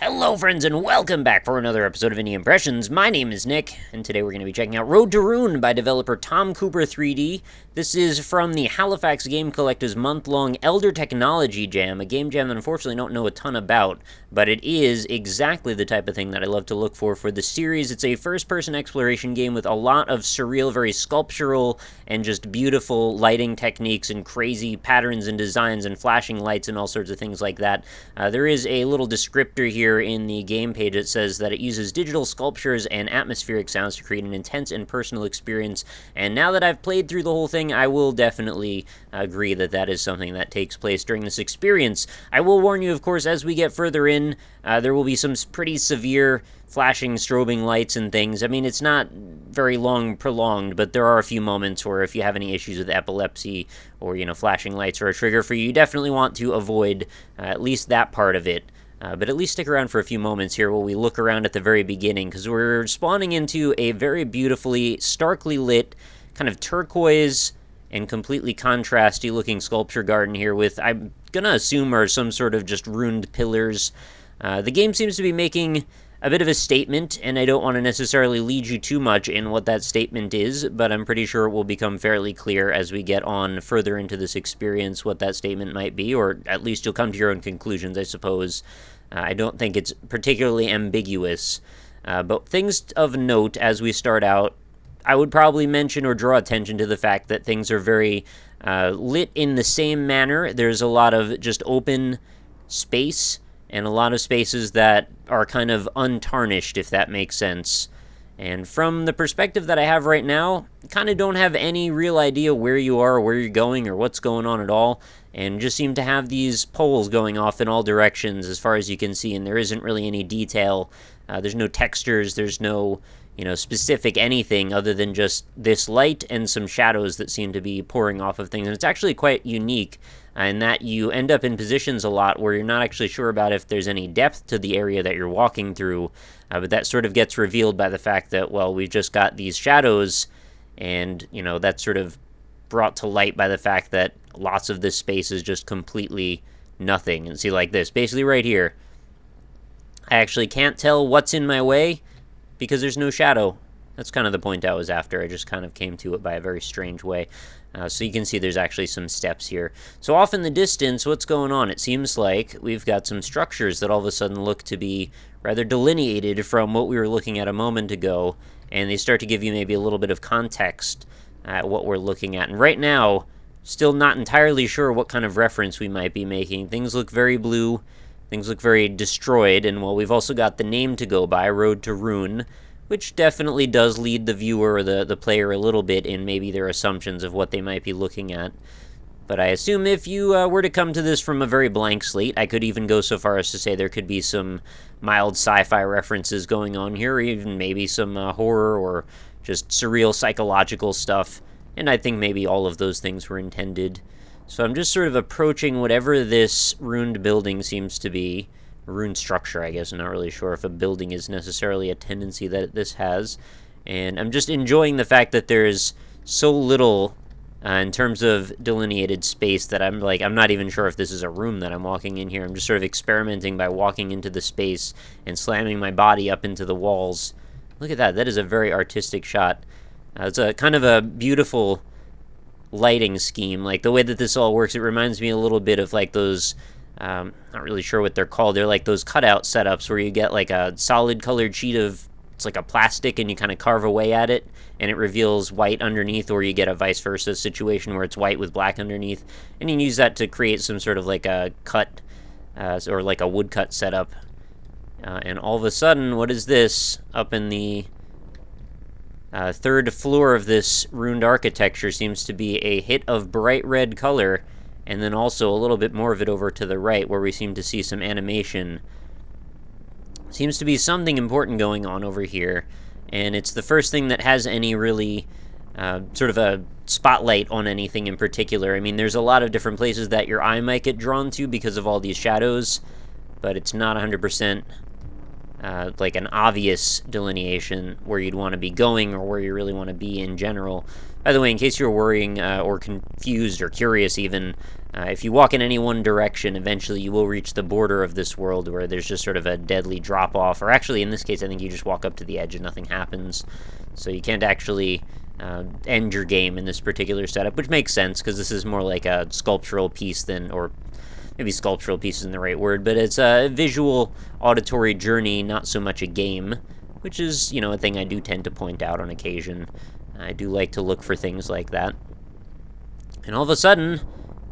Hello, friends, and welcome back for another episode of Indie Impressions. My name is Nick, and today we're going to be checking out Road to Ruin by developer Tom Cooper 3D. This is from the Halifax Game Collective's month-long Elder Technology Jam, a game jam that unfortunately I don't know a ton about, but it is exactly the type of thing that I love to look for the series. It's a first-person exploration game with a lot of surreal, very sculptural, and just beautiful lighting techniques and crazy patterns and designs and flashing lights and all sorts of things like that. There is a little descriptor here in the game page. It says that it uses digital sculptures and atmospheric sounds to create an intense and personal experience, and now that I've played through the whole thing, I will definitely agree that that is something that takes place during this experience. I will warn you, of course, as we get further in, there will be some pretty severe flashing, strobing lights and things. I mean, it's not very prolonged, but there are a few moments where if you have any issues with epilepsy or, flashing lights are a trigger for you, you definitely want to avoid at least that part of it. But at least stick around for a few moments here while we look around at the very beginning, because we're spawning into a very beautifully, starkly lit, kind of turquoise and completely contrasty looking sculpture garden here with, I'm gonna assume, are some sort of just ruined pillars. The game seems to be making a bit of a statement, and I don't want to necessarily lead you too much in what that statement is, but I'm pretty sure it will become fairly clear as we get on further into this experience what that statement might be, or at least you'll come to your own conclusions, I suppose. I don't think it's particularly ambiguous, but things of note as we start out, I would probably mention or draw attention to the fact that things are very lit in the same manner. There's a lot of just open space, and a lot of spaces that are kind of untarnished, if that makes sense. And from the perspective that I have right now, I kind of don't have any real idea where you are or where you're going or what's going on at all, and just seem to have these poles going off in all directions as far as you can see, and there isn't really any detail. There's no textures, there's no, specific anything other than just this light and some shadows that seem to be pouring off of things. And it's actually quite unique in that you end up in positions a lot where you're not actually sure about if there's any depth to the area that you're walking through, but that sort of gets revealed by the fact that, well, we've just got these shadows, and, that's sort of brought to light by the fact that lots of this space is just completely nothing. And see, like this, basically right here, I actually can't tell what's in my way because there's no shadow. That's kind of the point I was after. I just kind of came to it by a very strange way. So you can see there's actually some steps here. So off in the distance, what's going on? It seems like we've got some structures that all of a sudden look to be rather delineated from what we were looking at a moment ago, and they start to give you maybe a little bit of context at what we're looking at. And right now, still not entirely sure what kind of reference we might be making. Things look very blue. Things look very destroyed, and well, we've also got the name to go by, Road to Ruin, which definitely does lead the viewer or the player a little bit in maybe their assumptions of what they might be looking at. But I assume if you were to come to this from a very blank slate, I could even go so far as to say there could be some mild sci-fi references going on here, or even maybe some horror or just surreal psychological stuff, and I think maybe all of those things were intended. So I'm just sort of approaching whatever this ruined building seems to be. Ruined structure, I guess. I'm not really sure if a building is necessarily a tendency that this has. And I'm just enjoying the fact that there's so little in terms of delineated space that I'm not even sure if this is a room that I'm walking in here. I'm just sort of experimenting by walking into the space and slamming my body up into the walls. Look at that. That is a very artistic shot. It's a kind of a beautiful lighting scheme. Like the way that this all works, it reminds me a little bit of like those, not really sure what they're called. They're like those cutout setups where you get like a solid colored sheet of, it's like a plastic, and you kind of carve away at it and it reveals white underneath, or you get a vice versa situation where it's white with black underneath, and you can use that to create some sort of like a cut or like a woodcut setup. And all of a sudden, what is this up in the third floor of this ruined architecture? Seems to be a hit of bright red color, and then also a little bit more of it over to the right where we seem to see some animation. Seems to be something important going on over here, and it's the first thing that has any really sort of a spotlight on anything in particular. I mean, there's a lot of different places that your eye might get drawn to because of all these shadows, but it's not 100% like an obvious delineation where you'd want to be going or where you really want to be in general. By the way, in case you're worrying or confused or curious even, if you walk in any one direction, eventually you will reach the border of this world where there's just sort of a deadly drop-off. Or actually, in this case, I think you just walk up to the edge and nothing happens. So you can't actually end your game in this particular setup, which makes sense because this is more like a sculptural piece than, or maybe sculptural piece isn't the right word, but it's a visual auditory journey, not so much a game, which is, you know, a thing I do tend to point out on occasion. I do like to look for things like that. And all of a sudden,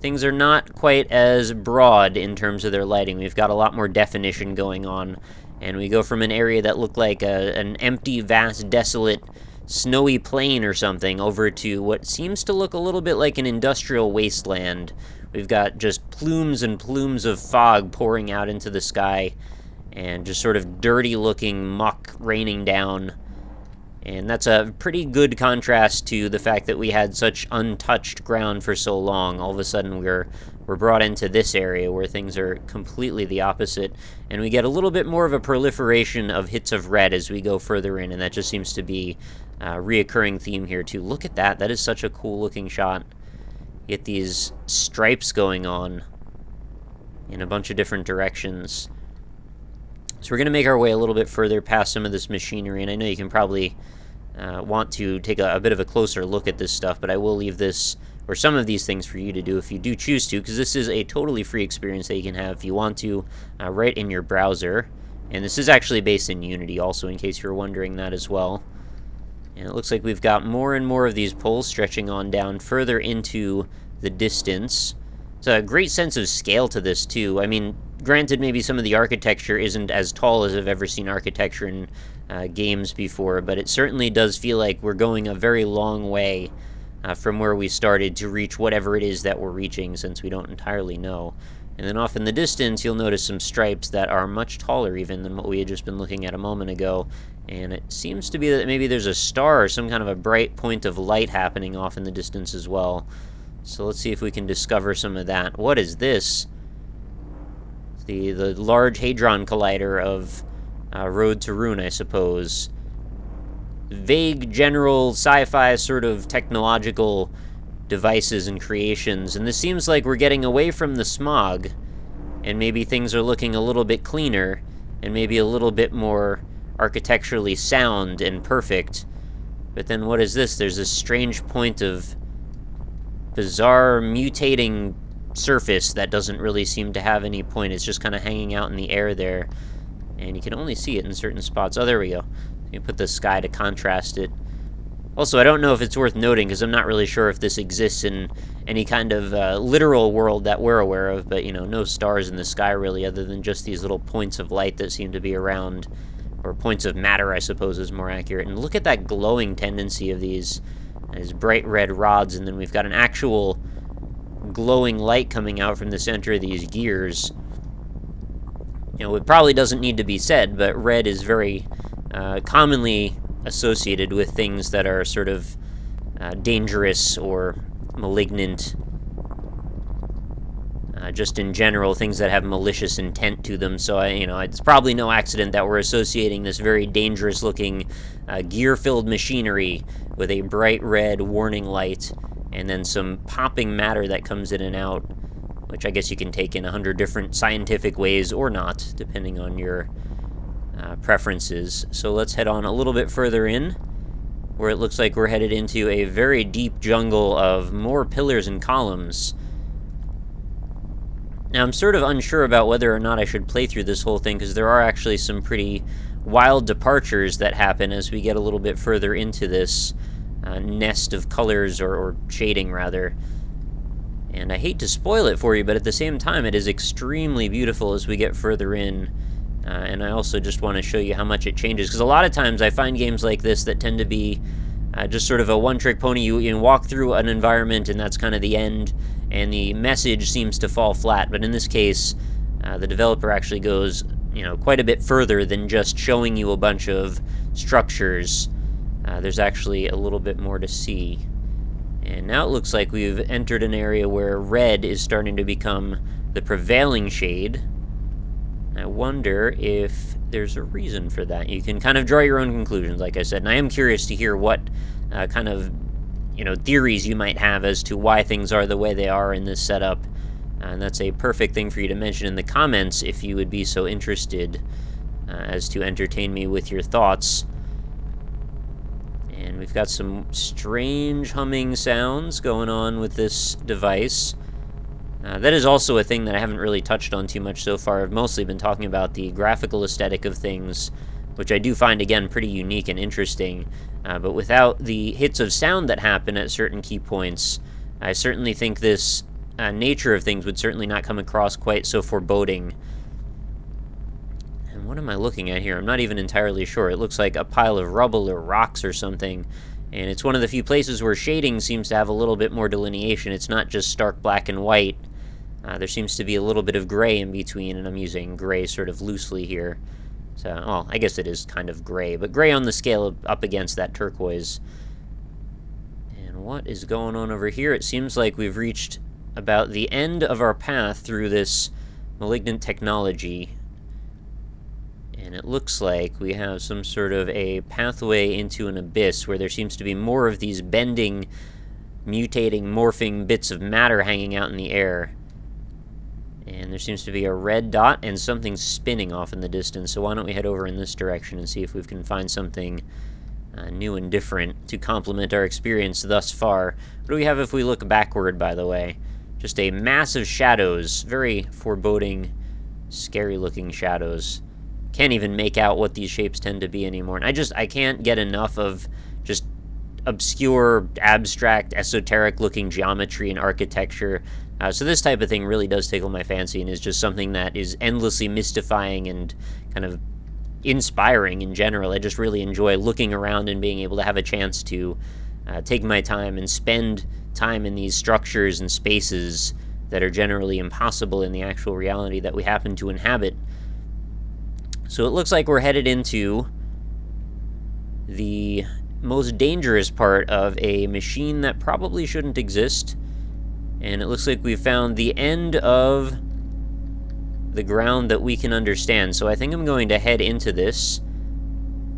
things are not quite as broad in terms of their lighting. We've got a lot more definition going on, and we go from an area that looked like an empty, vast, desolate, snowy plain or something over to what seems to look a little bit like an industrial wasteland. We've got just plumes and plumes of fog pouring out into the sky, and just sort of dirty-looking muck raining down. And that's a pretty good contrast to the fact that we had such untouched ground for so long. All of a sudden, we're brought into this area where things are completely the opposite, and we get a little bit more of a proliferation of hits of red as we go further in, and that just seems to be a reoccurring theme here, too. Look at that. That is such a cool-looking shot. You get these stripes going on in a bunch of different directions. So we're going to make our way a little bit further past some of this machinery, and I know you can probably want to take a bit of a closer look at this stuff, but I will leave this, or some of these things, for you to do if you do choose to, because this is a totally free experience that you can have if you want to, right in your browser. And this is actually based in Unity also, in case you're wondering that as well. And it looks like we've got more and more of these poles stretching on down further into the distance. It's a great sense of scale to this, too. I mean, granted, maybe some of the architecture isn't as tall as I've ever seen architecture in games before, but it certainly does feel like we're going a very long way from where we started to reach whatever it is that we're reaching, since we don't entirely know. And then off in the distance, you'll notice some stripes that are much taller even than what we had just been looking at a moment ago. And it seems to be that maybe there's a star or some kind of a bright point of light happening off in the distance as well. So let's see if we can discover some of that. What is this? The Large Hadron Collider of Road to Ruin, I suppose. Vague, general, sci-fi sort of technological devices and creations. And this seems like we're getting away from the smog, and maybe things are looking a little bit cleaner, and maybe a little bit more architecturally sound and perfect. But then what is this? There's this strange point of bizarre mutating surface that doesn't really seem to have any point. It's just kind of hanging out in the air there, and you can only see it in certain spots. Oh, there we go. You can put the sky to contrast it. Also, I don't know if it's worth noting, because I'm not really sure if this exists in any kind of literal world that we're aware of, but, you know, no stars in the sky really, other than just these little points of light that seem to be around, or points of matter, I suppose, is more accurate. And look at that glowing tendency of these bright red rods, and then we've got an actual glowing light coming out from the center of these gears. You know, it probably doesn't need to be said, but red is very commonly associated with things that are sort of dangerous or malignant. Just in general, things that have malicious intent to them. So, it's probably no accident that we're associating this very dangerous-looking gear-filled machinery with a bright red warning light, and then some popping matter that comes in and out, which I guess you can take in 100 different scientific ways or not, depending on your preferences. So let's head on a little bit further in, where it looks like we're headed into a very deep jungle of more pillars and columns. Now, I'm sort of unsure about whether or not I should play through this whole thing, because there are actually some pretty wild departures that happen as we get a little bit further into this nest of colors, or shading, rather. And I hate to spoil it for you, but at the same time, it is extremely beautiful as we get further in. And I also just want to show you how much it changes, because a lot of times I find games like this that tend to be just sort of a one-trick pony. You walk through an environment, and that's kind of the end, and the message seems to fall flat. But in this case, the developer actually goes, quite a bit further than just showing you a bunch of structures. There's actually a little bit more to see. And now it looks like we've entered an area where red is starting to become the prevailing shade. I wonder if there's a reason for that. You can kind of draw your own conclusions, like I said, and I am curious to hear what kind of, theories you might have as to why things are the way they are in this setup. And that's a perfect thing for you to mention in the comments if you would be so interested as to entertain me with your thoughts. And we've got some strange humming sounds going on with this device. That is also a thing that I haven't really touched on too much so far. I've mostly been talking about the graphical aesthetic of things, which I do find, again, pretty unique and interesting. But without the hits of sound that happen at certain key points, I certainly think this nature of things would certainly not come across quite so foreboding. And what am I looking at here? I'm not even entirely sure. It looks like a pile of rubble or rocks or something. And it's one of the few places where shading seems to have a little bit more delineation. It's not just stark black and white. There seems to be a little bit of gray in between, and I'm using gray sort of loosely here. So, well, I guess it is kind of gray, but gray on the scale up against that turquoise. And what is going on over here? It seems like we've reached about the end of our path through this malignant technology. And it looks like we have some sort of a pathway into an abyss where there seems to be more of these bending, mutating, morphing bits of matter hanging out in the air. And there seems to be a red dot and something spinning off in the distance. So why don't we head over in this direction and see if we can find something new and different to complement our experience thus far. What do we have if we look backward, by the way? Just a mass of shadows. Very foreboding, scary-looking shadows. Can't even make out what these shapes tend to be anymore. And I can't get enough of just obscure, abstract, esoteric-looking geometry and architecture. So this type of thing really does tickle my fancy and is just something that is endlessly mystifying and kind of inspiring in general. I just really enjoy looking around and being able to have a chance to take my time and spend time in these structures and spaces that are generally impossible in the actual reality that we happen to inhabit. So it looks like we're headed into the most dangerous part of a machine that probably shouldn't exist. And it looks like we've found the end of the ground that we can understand. So I think I'm going to head into this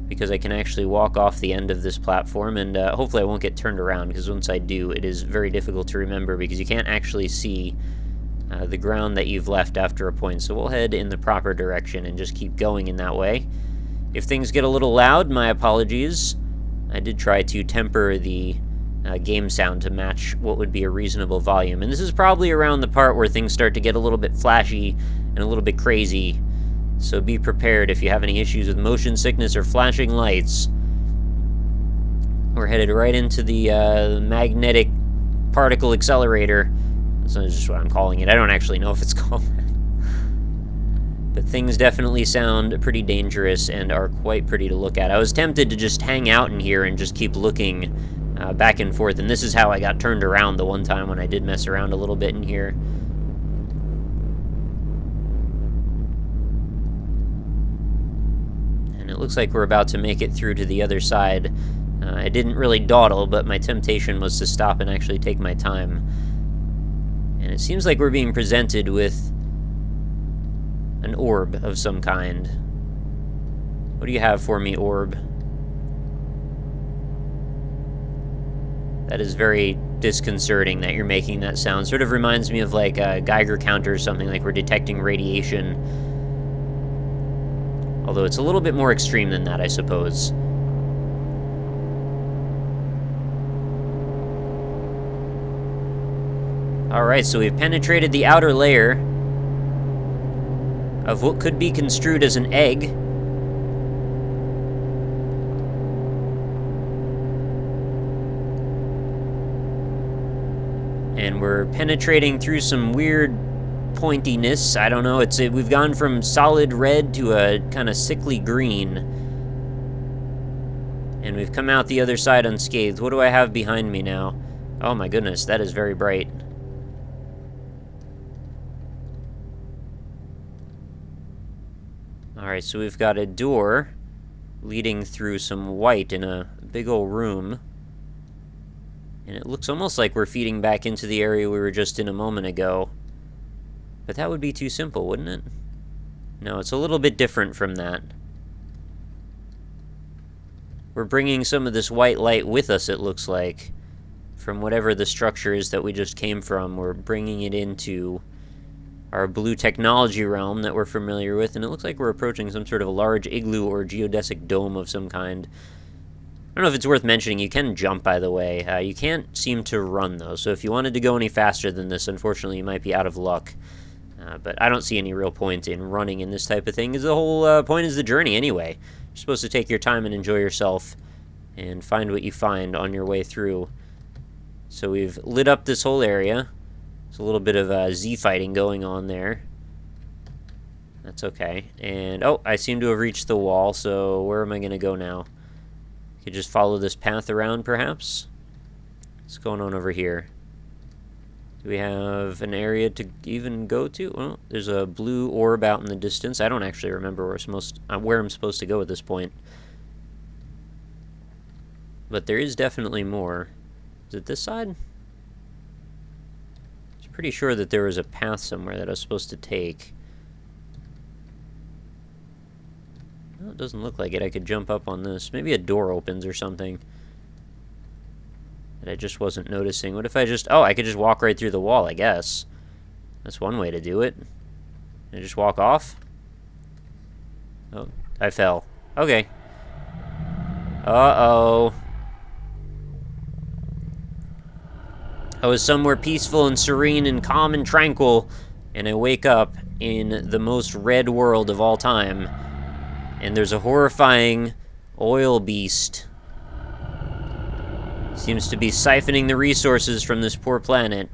because I can actually walk off the end of this platform, and hopefully I won't get turned around, because once I do, it is very difficult to remember because you can't actually see the ground that you've left after a point. So we'll head in the proper direction and just keep going in that way. If things get a little loud, my apologies. I did try to temper the game sound to match what would be a reasonable volume. And this is probably around the part where things start to get a little bit flashy and a little bit crazy. So be prepared if you have any issues with motion sickness or flashing lights. We're headed right into the magnetic particle accelerator. That's just what I'm calling it. I don't actually know if it's called that. But things definitely sound pretty dangerous and are quite pretty to look at. I was tempted to just hang out in here and just keep looking back and forth, and this is how I got turned around the one time when I did mess around a little bit in here. And it looks like we're about to make it through to the other side. I didn't really dawdle, but my temptation was to stop and actually take my time. And it seems like we're being presented with an orb of some kind. What do you have for me, orb? That is very disconcerting that you're making that sound. Sort of reminds me of like a Geiger counter or something, like we're detecting radiation. Although it's a little bit more extreme than that, I suppose. Alright, so we've penetrated the outer layer of what could be construed as an egg. And we're penetrating through some weird pointiness. I don't know, we've gone from solid red to a kind of sickly green. And we've come out the other side unscathed. What do I have behind me now? Oh my goodness, that is very bright. Alright, so we've got a door leading through some white in a big old room. And it looks almost like we're feeding back into the area we were just in a moment ago. But that would be too simple, wouldn't it? No, it's a little bit different from that. We're bringing some of this white light with us, it looks like. From whatever the structure is that we just came from, we're bringing it into our blue technology realm that we're familiar with, and it looks like we're approaching some sort of a large igloo or geodesic dome of some kind. I don't know if it's worth mentioning, you can jump, by the way. You can't seem to run, though, so if you wanted to go any faster than this, unfortunately, you might be out of luck. But I don't see any real point in running in this type of thing, because the whole point is the journey anyway. You're supposed to take your time and enjoy yourself and find what you find on your way through. So we've lit up this whole area. There's a little bit of Z-fighting going on there. That's okay. And, oh, I seem to have reached the wall, so where am I going to go now? Could just follow this path around, perhaps? What's going on over here? Do we have an area to even go to? Well, there's a blue orb out in the distance. I don't actually remember where I'm supposed to go at this point. But there is definitely more. Is it this side? I'm pretty sure that there was a path somewhere that I was supposed to take. No, it doesn't look like it. I could jump up on this. Maybe a door opens or something that I just wasn't noticing. What if I just... Oh, I could just walk right through the wall, I guess. That's one way to do it. Can I just walk off? Oh, I fell. Okay. Uh-oh. I was somewhere peaceful and serene and calm and tranquil, and I wake up in the most red world of all time, and there's a horrifying oil beast. Seems to be siphoning the resources from this poor planet.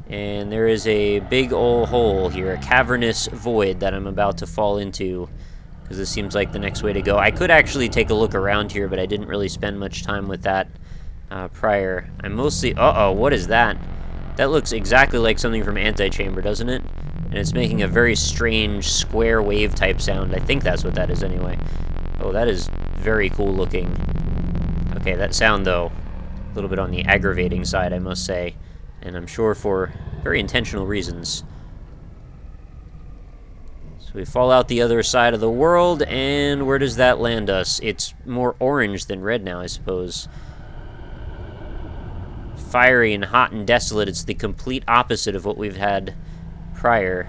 And there is a big old hole here, a cavernous void that I'm about to fall into, because this seems like the next way to go. I could actually take a look around here, but I didn't really spend much time with that prior. I'm mostly... Uh-oh, what is that? That looks exactly like something from Antichamber, doesn't it? And it's making a very strange square wave type sound. I think that's what that is anyway. Oh, that is very cool looking. Okay, that sound, though, a little bit on the aggravating side, I must say. And I'm sure for very intentional reasons. So we fall out the other side of the world, and where does that land us? It's more orange than red now, I suppose. Fiery and hot and desolate. It's the complete opposite of what we've had prior.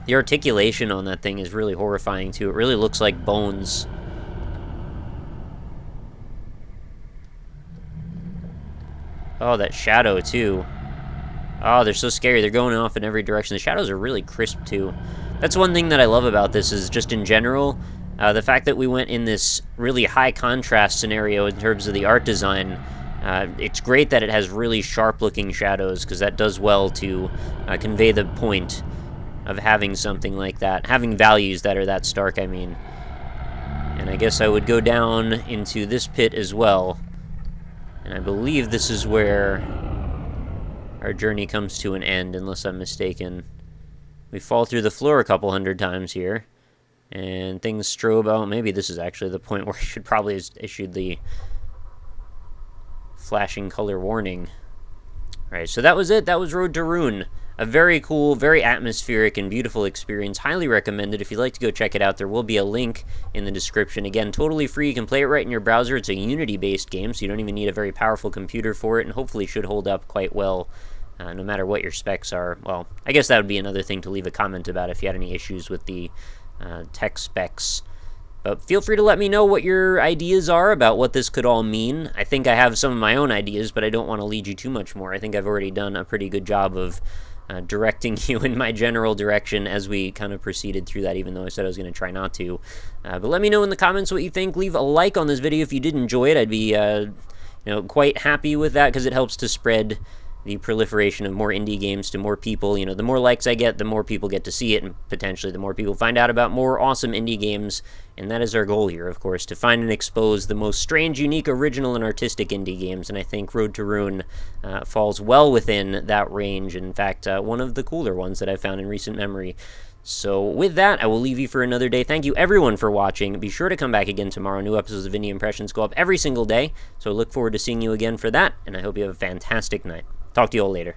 The articulation on that thing is really horrifying, too. It really looks like bones. Oh, that shadow, too. Oh, they're so scary. They're going off in every direction. The shadows are really crisp, too. That's one thing that I love about this is just in general, the fact that we went in this really high contrast scenario in terms of the art design. It's great that it has really sharp-looking shadows, because that does well to convey the point of having something like that. Having values that are that stark, I mean. And I guess I would go down into this pit as well. And I believe this is where our journey comes to an end, unless I'm mistaken. We fall through the floor a couple hundred times here. And things strobe out. Maybe this is actually the point where I should probably have issued the flashing color warning. Alright, so that was it. That was Road to Ruin. A very cool, very atmospheric and beautiful experience. Highly recommended. If you'd like to go check it out, there will be a link in the description. Again, totally free. You can play it right in your browser. It's a Unity-based game, so you don't even need a very powerful computer for it, and hopefully should hold up quite well, no matter what your specs are. Well, I guess that would be another thing to leave a comment about if you had any issues with the tech specs. But feel free to let me know what your ideas are about what this could all mean. I think I have some of my own ideas, but I don't want to lead you too much more. I think I've already done a pretty good job of directing you in my general direction as we kind of proceeded through that, even though I said I was going to try not to. But let me know in the comments what you think. Leave a like on this video if you did enjoy it. I'd be quite happy with that, because it helps to spread the proliferation of more indie games to more people. The more likes I get, the more people get to see it, and potentially the more people find out about more awesome indie games. And that is our goal here, of course, to find and expose the most strange, unique, original, and artistic indie games. And I think Road to Ruin falls well within that range. In fact, one of the cooler ones that I've found in recent memory. So with that, I will leave you for another day. Thank you, everyone, for watching. Be sure to come back again tomorrow. New episodes of Indie Impressions go up every single day. So I look forward to seeing you again for that. And I hope you have a fantastic night. Talk to you all later.